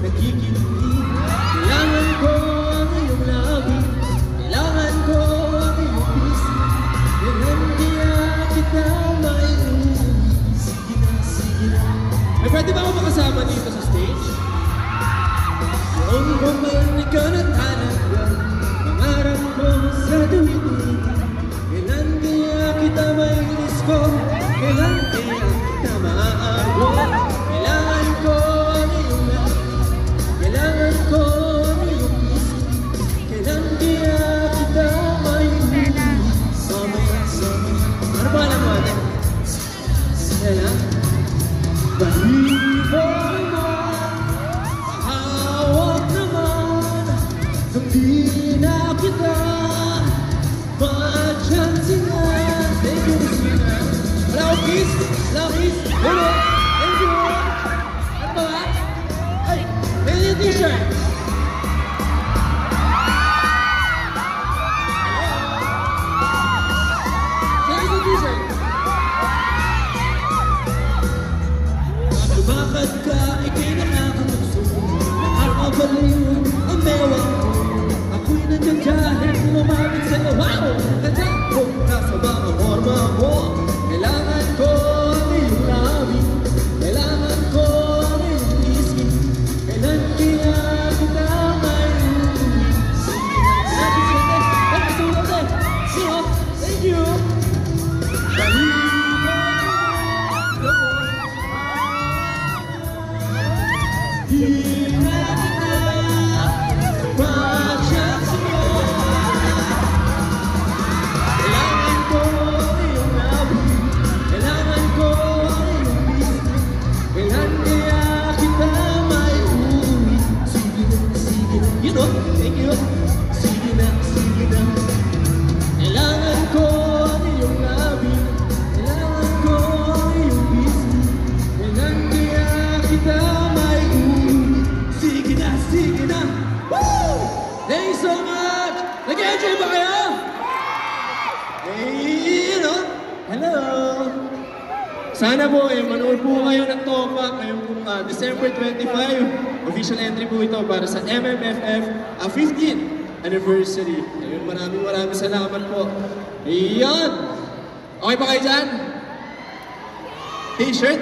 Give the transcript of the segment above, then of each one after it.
nakikinig. Kailangan ko ang iyong labi, kailangan ko ang iyong pisi. Kailan kaya kita maiuwi? Sige na, sige na. Ay, pwede ba ako makasama dito sa stage? Noong bumalik ka na talaga, mangarap ko sa tuwing. Kailan kaya kita mailis ko? Kailan kaya kita maaargo? Kailangan ko ang iyong labi, kailangan ko ang iyong pisi. Kailan kaya kita maiuwi? Samaya, samaya. Ano ba alam mo natin? Kaya balibo naman, hawak naman, hindi na kita ma-chance na. Thank you, Christina. Wala akong kiss. Wala akong kiss. Hello. Thank you. Ano ba nga? Ay, may yung t-shirt. Saan yung t-shirt? Bakit ka ikay nakakatugso? Nakakabaliw ang mewa ko. Ako'y nandiyan dahil lumamit sa'yo. Wow! Nandiyan ko nasa mga forma mo. Kailangan ko ang iyong labi, kailangan ko ang iyong isip. Kailan kaya kita maiuwi? Sige na, sige na. Okay, sulat na. Sulat. Thank you. Thank you. Sige na, sige na. Kailangan ko ang iyong labi, kailangan ko ang iyong busy. Kailan kaya kita maiuwi? Sige na, sige na. Woo! Thank you so much! Nag-enjoy ba kayo? Hey, no? Hello! Sana po manood po kayo ng Topak ngayong December 25. Official entry po ito para sa MMFF 15th anniversary. Ayun, maraming salamat po. Ayan! Okay pa kayo dyan? T-shirt?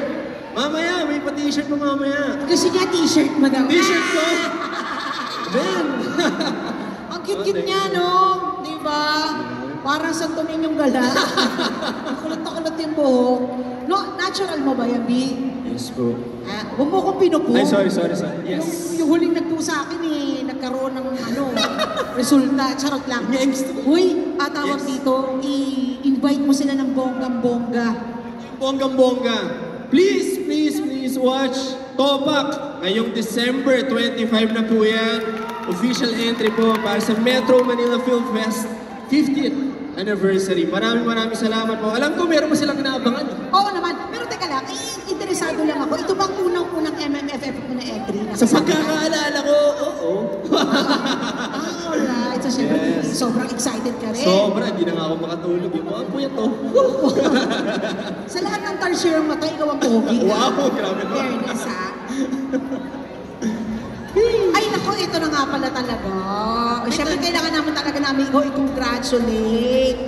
Mamaya, may pa-t-shirt mo mamaya. Kasi niya t-shirt mo daw. T-shirt ko? Ben! Ang cute-cute niya, no? Diba? Parang Santo Niñong gala. Kulot na kulot yung buhok. No, natural mo ba yan, B? Yes po. Huwag mo akong pinupo. Ay, sorry. Yes. Yung huling nagpo sa akin nagkaroon ng resulta. Charot lang. Uy, tawag dito, i-invite mo sila ng bonggang-bongga. Bonggang-bongga. Please watch Topak. Ngayong December 25 na po yan. Official entry po para sa Metro Manila Film Fest 50th anniversary. Maraming salamat po. Alam ko meron pa silang inaabangan. Oo naman. Pero teka lang, interesado lang ako. Ito bang unang MMFF ko na entry? Sa pagkakaalala ko, oo. Alright. So, syempre, yes. Sobrang excited ka rin. Sobra. Hindi na nga ako makatulog. Yung mga po yan to. Sa lahat ng tarsier mata, ikaw ang pogi. Wow, grabe naman. Fairness, ha? Ay, naku, ito na nga pala talaga. Siyempre, kailangan naman talaga namin i-congratulate.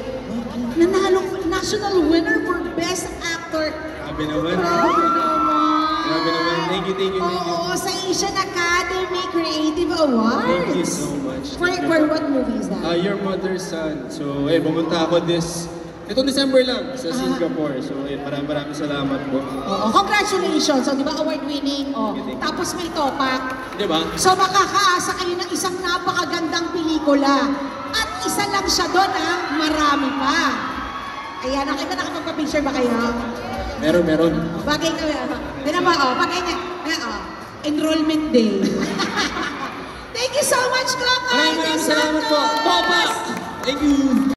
Nanalo, national winner for Best Actor. Grabe naman. Grabe naman. Thank you. Oo, sa Asian Academy Creative Awards. Thank you so much. For what movie is that? Your Mother's Son. So, pumunta ako itong December lang sa Singapore. So, maraming salamat po. Oo, congratulations. So, di ba, award-winning. Tapos may Topak. Di ba? So, makakaasa kayo ng isang napakagandang pelikula. At isa lang siya doon, marami pa. Ayan, nakapagpa-picture ba kayo? Meron. Bagay kayo. Bagay niya. Enrollment day. Thank you so much, Klokoy! Maraming salamat po. Topak! Thank you!